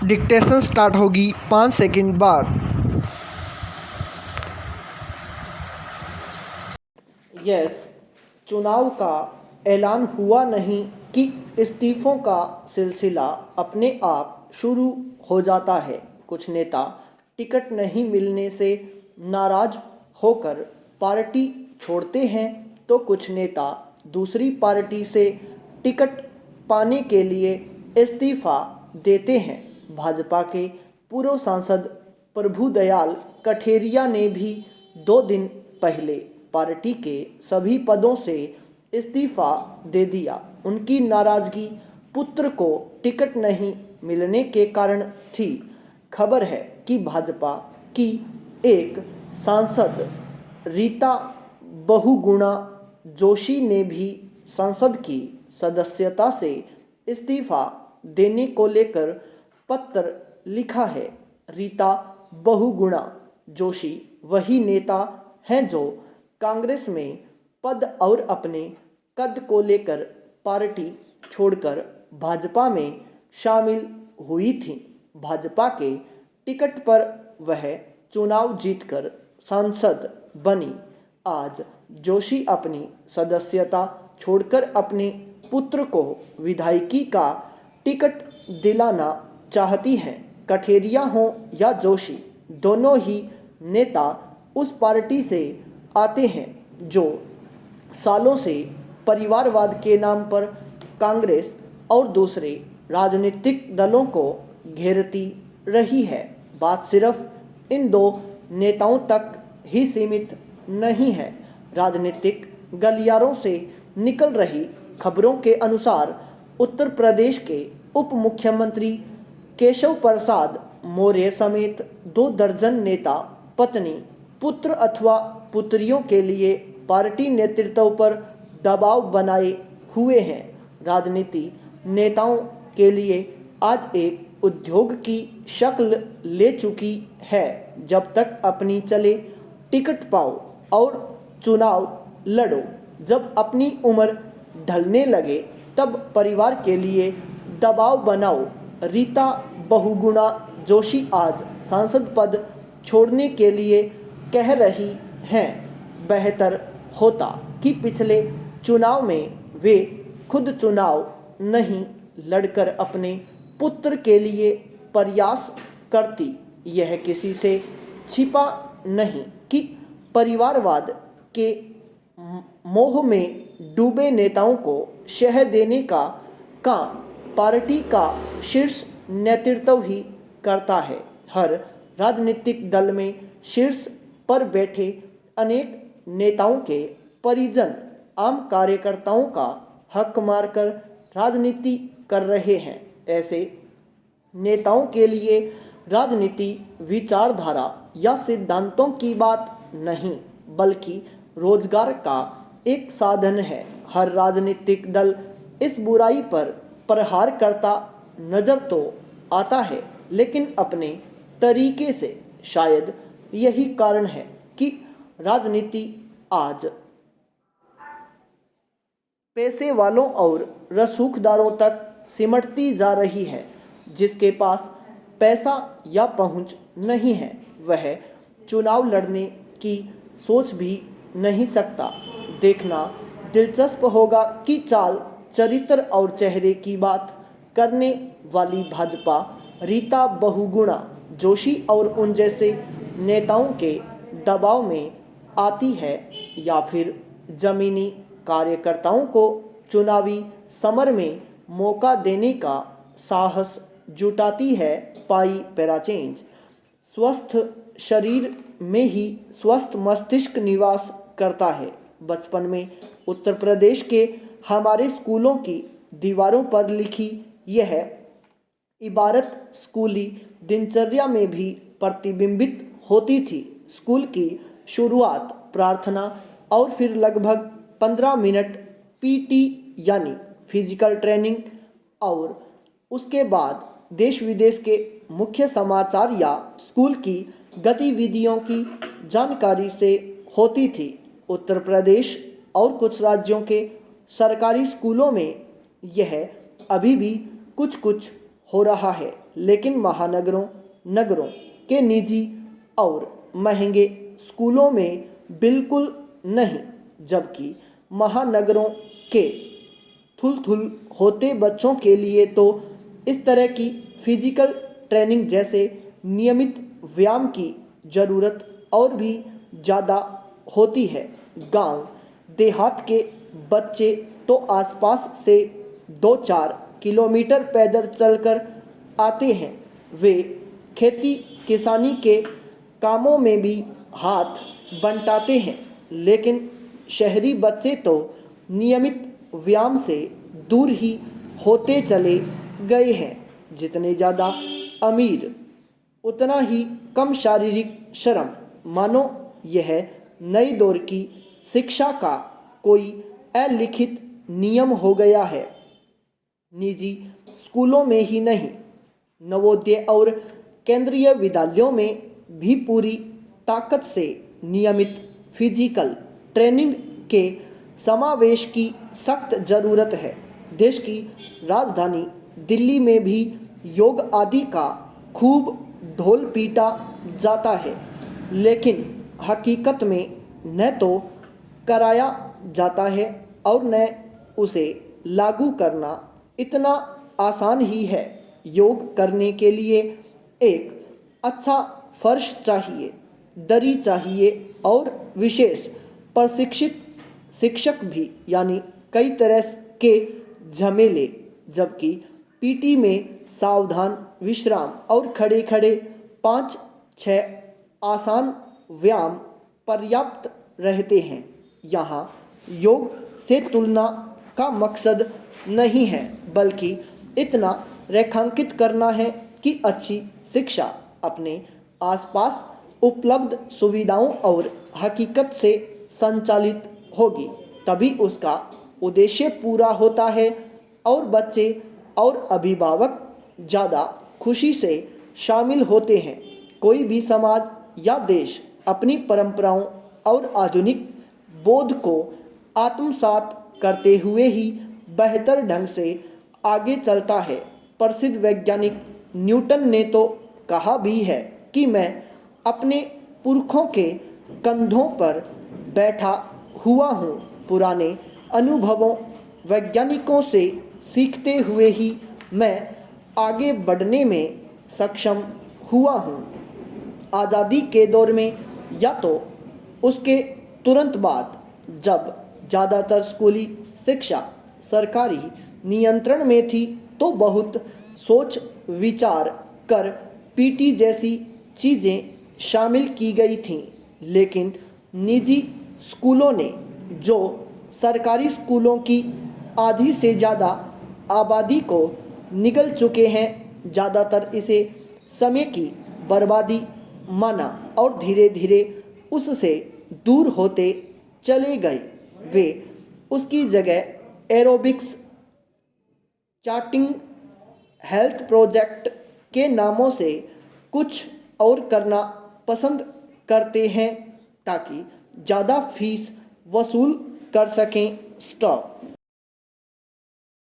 Dictation start होगी 5 second बाद। Yes, चुनाव का ऐलान हुआ नहीं कि इस्तीफों का सिलसिला अपने आप शुरू हो जाता है। कुछ नेता टिकट नहीं मिलने से नाराज होकर पार्टी छोड़ते हैं तो कुछ नेता दूसरी पार्टी से टिकट पाने के लिए इस्तीफा देते हैं। भाजपा के पूर्व सांसद प्रभुदयाल कठेरिया ने भी 2 दिन पहले पार्टी के सभी पदों से इस्तीफा दे दिया। उनकी नाराजगी पुत्र को टिकट नहीं मिलने के कारण थी। खबर है कि भाजपा की एक सांसद रीता बहुगुणा जोशी ने भी संसद की सदस्यता से इस्तीफा देने को लेकर पत्र लिखा है। रीता बहुगुणा जोशी वही नेता हैं जो कांग्रेस में पद और अपने कद को लेकर पार्टी छोड़कर भाजपा में शामिल हुई थी। भाजपा के टिकट पर वह चुनाव जीतकर सांसद बनी। आज जोशी अपनी सदस्यता छोड़कर अपने पुत्र को विधायकी का टिकट दिलाना चाहती हैं। कठेरिया हो या जोशी, दोनों ही नेता उस पार्टी से आते हैं जो सालों से परिवारवाद के नाम पर कांग्रेस और दूसरे राजनीतिक दलों को घेरती रही है। बात सिर्फ इन 2 नेताओं तक ही सीमित नहीं है। राजनीतिक गलियारों से निकल रही खबरों के अनुसार उत्तर प्रदेश के उप मुख्यमंत्री केशव प्रसाद मौर्य समेत 2 दर्जन नेता पत्नी, पुत्र अथवा पुत्रियों के लिए पार्टी नेतृत्व पर दबाव बनाए हुए हैं। राजनीति नेताओं के लिए आज एक उद्योग की शक्ल ले चुकी है। जब तक अपनी चले टिकट पाओ और चुनाव लड़ो। जब अपनी उम्र ढलने लगे तब परिवार के लिए दबाव बनाओ। रीता बहुगुणा जोशी आज सांसद पद छोड़ने के लिए कह रही हैं। बेहतर होता कि पिछले चुनाव में वे खुद चुनाव नहीं लड़कर अपने पुत्र के लिए प्रयास करती। यह किसी से छिपा नहीं कि परिवारवाद के मोह में डूबे नेताओं को शह देने का काम पार्टी का शीर्ष नेतृत्व ही करता है। हर राजनीतिक दल में शीर्ष पर बैठे अनेक नेताओं के परिजन आम कार्यकर्ताओं का हक मारकर राजनीति कर रहे हैं। ऐसे नेताओं के लिए राजनीति विचारधारा या सिद्धांतों की बात नहीं बल्कि रोजगार का एक साधन है। हर राजनीतिक दल इस बुराई पर प्रहार करता नजर तो आता है, लेकिन अपने तरीके से। शायद यही कारण है कि राजनीति आज पैसे वालों और रसूखदारों तक सिमटती जा रही है। जिसके पास पैसा या पहुंच नहीं है वह चुनाव लड़ने की सोच भी नहीं सकता। देखना दिलचस्प होगा कि चाल, चरित्र और चेहरे की बात करने वाली भाजपा रीता बहुगुणा जोशी और उन जैसे नेताओं के दबाव में आती है या फिर जमीनी कार्यकर्ताओं को चुनावी समर में मौका देने का साहस जुटाती है। पाई पैरा चेंज। स्वस्थ शरीर में ही स्वस्थ मस्तिष्क निवास करता है। बचपन में उत्तर प्रदेश के हमारे स्कूलों की दीवारों पर लिखी यह इबारत स्कूली दिनचर्या में भी प्रतिबिंबित होती थी। स्कूल की शुरुआत प्रार्थना और फिर लगभग 15 मिनट पीटी यानी फिजिकल ट्रेनिंग और उसके बाद देश विदेश के मुख्य समाचार या स्कूल की गतिविधियों की जानकारी से होती थी। उत्तर प्रदेश और कुछ राज्यों के सरकारी स्कूलों में यह अभी भी कुछ कुछ हो रहा है। लेकिन महानगरों नगरों के निजी और महंगे स्कूलों में बिल्कुल नहीं, जबकि महानगरों के थुल होते बच्चों के लिए तो इस तरह की फिजिकल ट्रेनिंग जैसे नियमित व्यायाम की ज़रूरत और भी ज़्यादा होती है। गांव देहात के बच्चे तो आसपास से 2-4 किलोमीटर पैदल चलकर आते हैं। वे खेती किसानी के कामों में भी हाथ बंटाते हैं, लेकिन शहरी बच्चे तो नियमित व्यायाम से दूर ही होते चले गए हैं। जितने ज़्यादा अमीर उतना ही कम शारीरिक श्रम। मानो यह नई दौर की शिक्षा का कोई अलिखित नियम हो गया है। निजी स्कूलों में ही नहीं, नवोदय और केंद्रीय विद्यालयों में भी पूरी ताकत से नियमित फिजिकल ट्रेनिंग के समावेश की सख्त ज़रूरत है। देश की राजधानी दिल्ली में भी योग आदि का खूब ढोल पीटा जाता है, लेकिन हकीकत में न तो कराया जाता है और न उसे लागू करना इतना आसान ही है। योग करने के लिए एक अच्छा फर्श चाहिए, दरी चाहिए और विशेष प्रशिक्षित शिक्षक भी, यानी कई तरह के झमेले। जबकि पीटी में सावधान विश्राम और खड़े खड़े 5-6 आसान व्यायाम पर्याप्त रहते हैं। यहाँ योग से तुलना का मकसद नहीं है, बल्कि इतना रेखांकित करना है कि अच्छी शिक्षा अपने आसपास उपलब्ध सुविधाओं और हकीकत से संचालित होगी, तभी उसका उद्देश्य पूरा होता है और बच्चे और अभिभावक ज़्यादा खुशी से शामिल होते हैं। कोई भी समाज या देश अपनी परंपराओं और आधुनिक बोध को आत्मसात करते हुए ही बेहतर ढंग से आगे चलता है। प्रसिद्ध वैज्ञानिक न्यूटन ने तो कहा भी है कि मैं अपने पुरखों के कंधों पर बैठा हुआ हूँ। पुराने अनुभवों वैज्ञानिकों से सीखते हुए ही मैं आगे बढ़ने में सक्षम हुआ हूँ। आज़ादी के दौर में या तो उसके तुरंत बाद, जब ज़्यादातर स्कूली शिक्षा सरकारी नियंत्रण में थी, तो बहुत सोच विचार कर पीटी जैसी चीज़ें शामिल की गई थीं। लेकिन निजी स्कूलों ने, जो सरकारी स्कूलों की आधी से ज़्यादा आबादी को निगल चुके हैं, ज़्यादातर इसे समय की बर्बादी माना और धीरे धीरे उससे दूर होते चले गए। वे उसकी जगह एरोबिक्स, चार्टिंग, हेल्थ प्रोजेक्ट के नामों से कुछ और करना पसंद करते हैं ताकि ज़्यादा फीस वसूल कर सकें। स्टॉप।